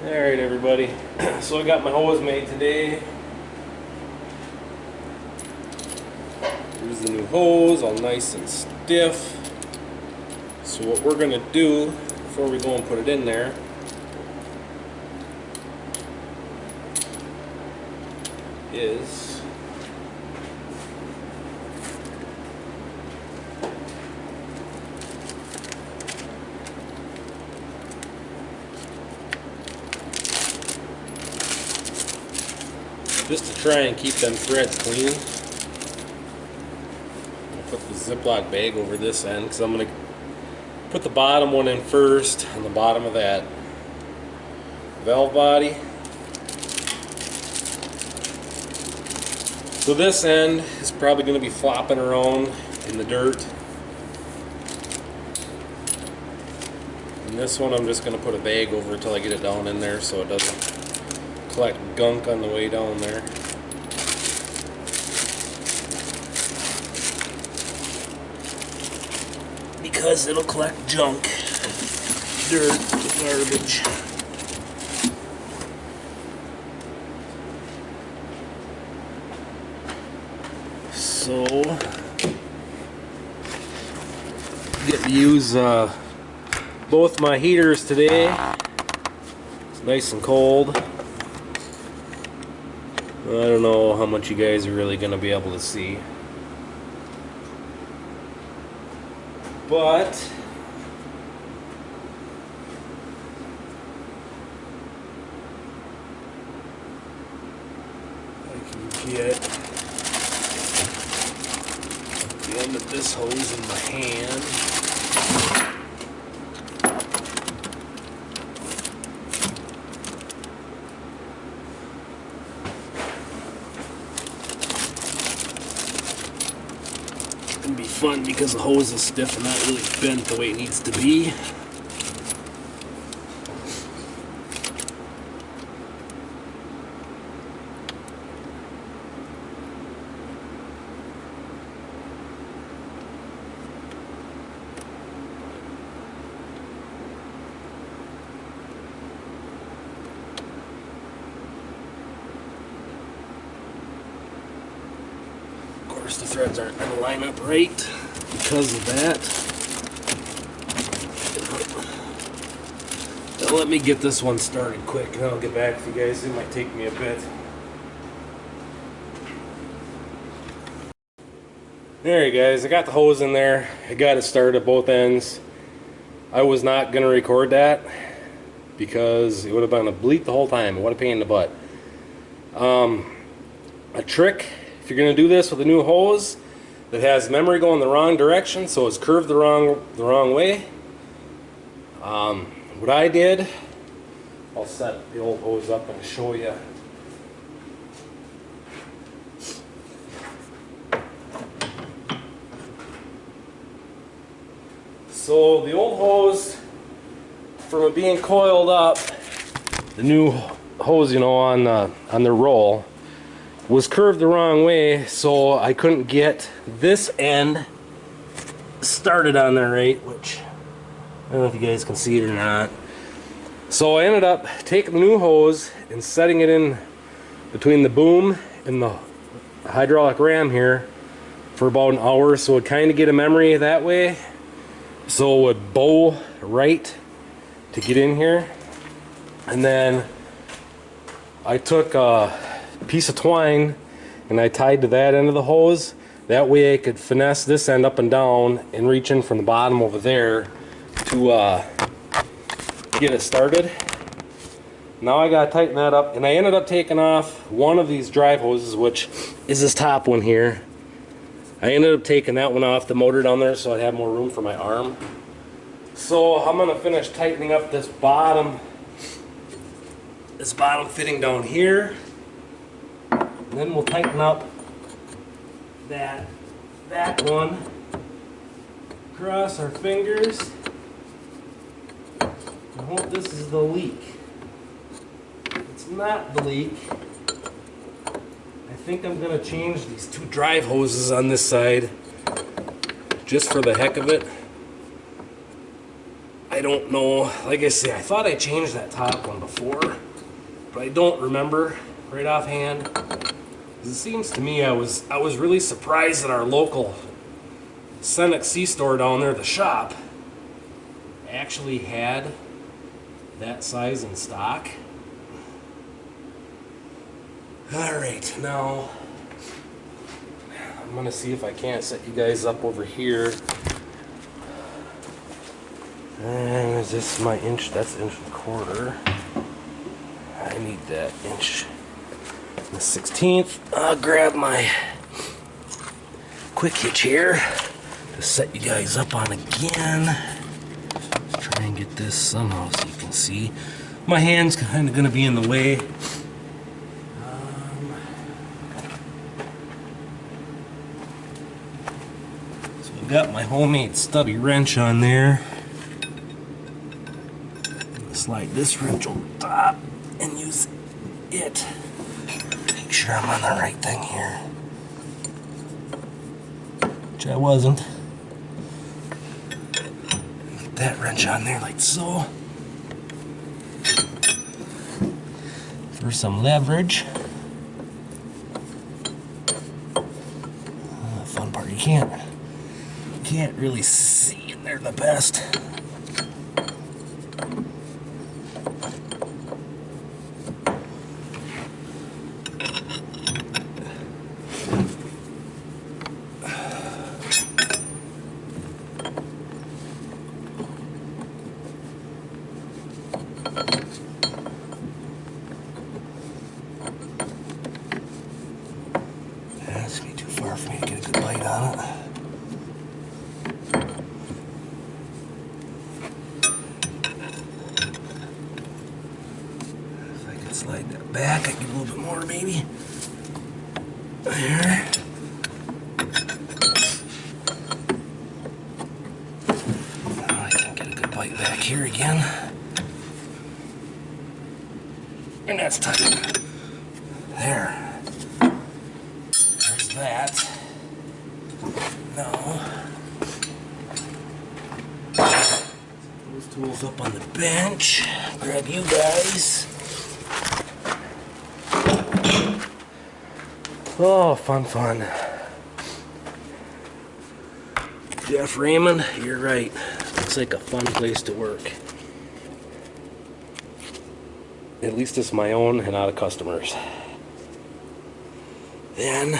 Alright everybody, so I got my hose made today. Here's the new hose, all nice and stiff. So what we're going to do before we go and put it in there is just to try and keep them threads clean. I'll put the Ziploc bag over this end because I'm going to put the bottom one in first on the bottom of that valve body. So this end is probably going to be flopping around in the dirt. And this one I'm just going to put a bag over until I get it down in there so it doesn't collect gunk on the way down there. Because it'll collect junk, dirt, garbage. So, get to use both my heaters today. It's nice and cold. I don't know how much you guys are really going to be able to see. But I can get the end of this hose in my hand. It'll be fun because the hose is stiff and not really bent the way it needs to be. The threads aren't going to line up right because of that. Now let me get this one started quick and I'll get back with you guys. It might take me a bit. There you guys, I got the hose in there. I got it started at both ends. I was not going to record that because it would have been a bleep the whole time. What a pain in the butt. A trick, if you're going to do this with a new hose that has memory going the wrong direction, so it's curved the wrong way. What I did, I'll set the old hose up and show you. So the old hose, from it being coiled up, the new hose, on the roll, was curved the wrong way, so I couldn't get this end started on there right, which I don't know if you guys can see it or not. So I ended up taking the new hose and setting it in between the boom and the hydraulic ram here for about an hour, so it kind of get a memory that way, so it would bow right to get in here. And then I took a piece of twine and I tied to that end of the hose. That way I could finesse this end up and down and reach in from the bottom over there to get it started. Now I gotta tighten that up, and I ended up taking off one of these drive hoses, which is this top one here. I ended up taking that one off the motor down there so I'd have more room for my arm. So I'm gonna finish tightening up this bottom fitting down here. And then we'll tighten up that one. Cross our fingers. I hope this is the leak. It's not the leak. I think I'm going to change these two drive hoses on this side just for the heck of it. I I don't know. Like I say, I thought I changed that top one before, but I don't remember right offhand. It seems to me I was really surprised that our local Cenex C-store down there, the shop, actually had that size in stock. Alright, now I'm gonna see if I can't set you guys up over here. And is this my inch? That's inch and a quarter. I need that inch and a 16th. I'll grab my quick hitch here to set you guys up on again. Let's try and get this somehow so you can see. My hand's kind of gonna be in the way. So I've got my homemade stubby wrench on there. Slide this wrench over the top and use it. Make sure I'm on the right thing here. Which I wasn't. Put that wrench on there like so. For some leverage. The fun part, you can't really see in there the best. That's gonna be too far for me to get a good bite on it. If I can slide that back, I get a little bit more maybe. There. Now I can get a good bite back here again. And that's tight. There. There's that. Now, those tools up on the bench. Grab you guys. Oh, fun, fun. Jeff Raymond, you're right. Looks like a fun place to work. At least it's my own and not a customer's. Then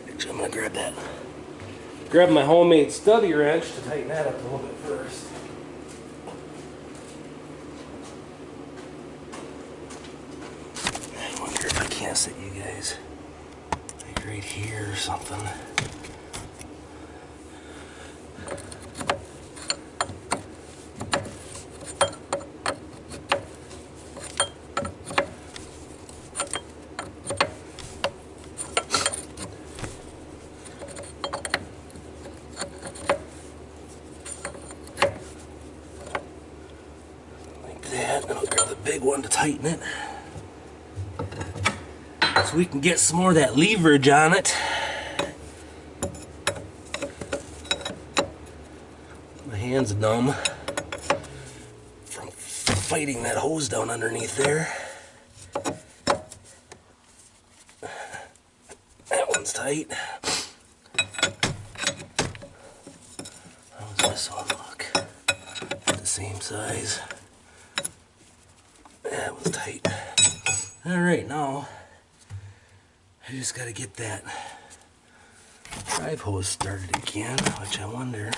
actually, I'm gonna grab that. Grab my homemade stubby wrench to tighten that up a little bit first. I wonder if I can't set you guys like right here or something. And I'll grab the big one to tighten it so we can get some more of that leverage on it. My hand's numb from fighting that hose down underneath there. That one's tight. How's this one look? The same size. That was tight. Alright, now I just gotta get that drive hose started again, which I wonder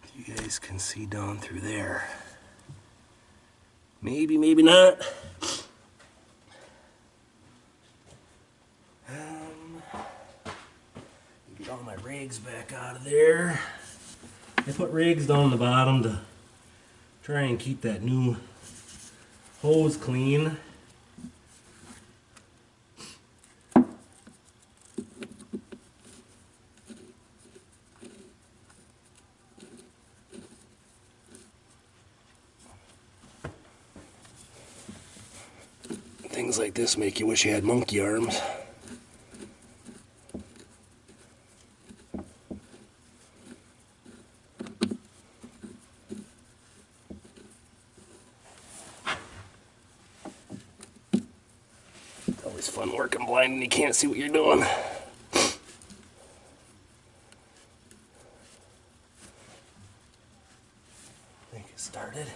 if you guys can see down through there. Maybe, maybe not. Get all my rags back out of there. I put rags down the bottom to try and keep that new hose clean. Things like this make you wish you had monkey arms. It's fun working blind and you can't see what you're doing. Get started.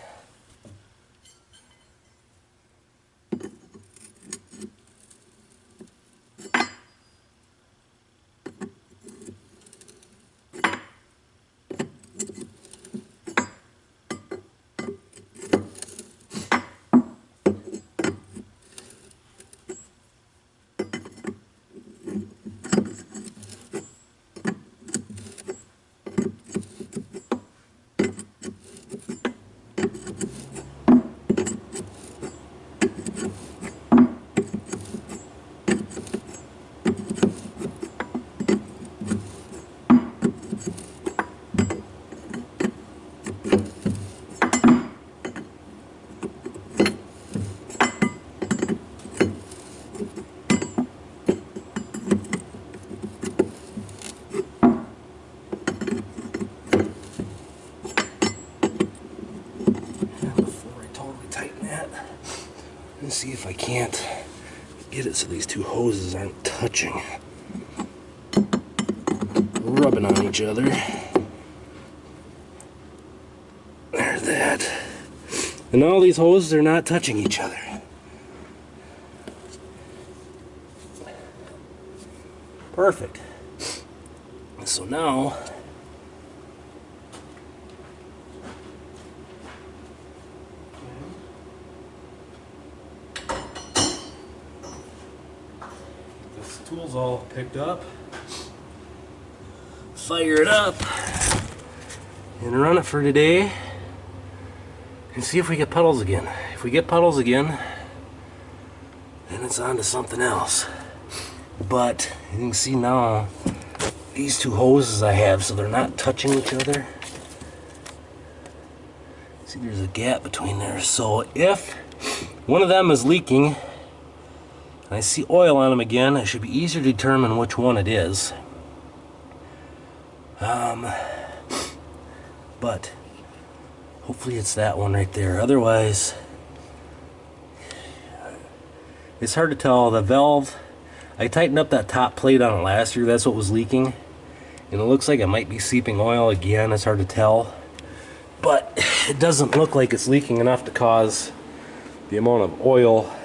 Let's see if I can't get it so these two hoses aren't touching, rubbing on each other. There's that. And all these hoses are not touching each other. Perfect. So now tool's all picked up, fire it up and run it for today and see if we get puddles again. If we get puddles again, then it's on to something else. But you can see now these two hoses I have, so they're not touching each other. See, there's a gap between there. So if one of them is leaking, I see oil on them again, it should be easier to determine which one it is. But hopefully it's that one right there. Otherwise, it's hard to tell. The valve, I tightened up that top plate on it last year, that's what was leaking. And it looks like it might be seeping oil again, it's hard to tell. But it doesn't look like it's leaking enough to cause the amount of oil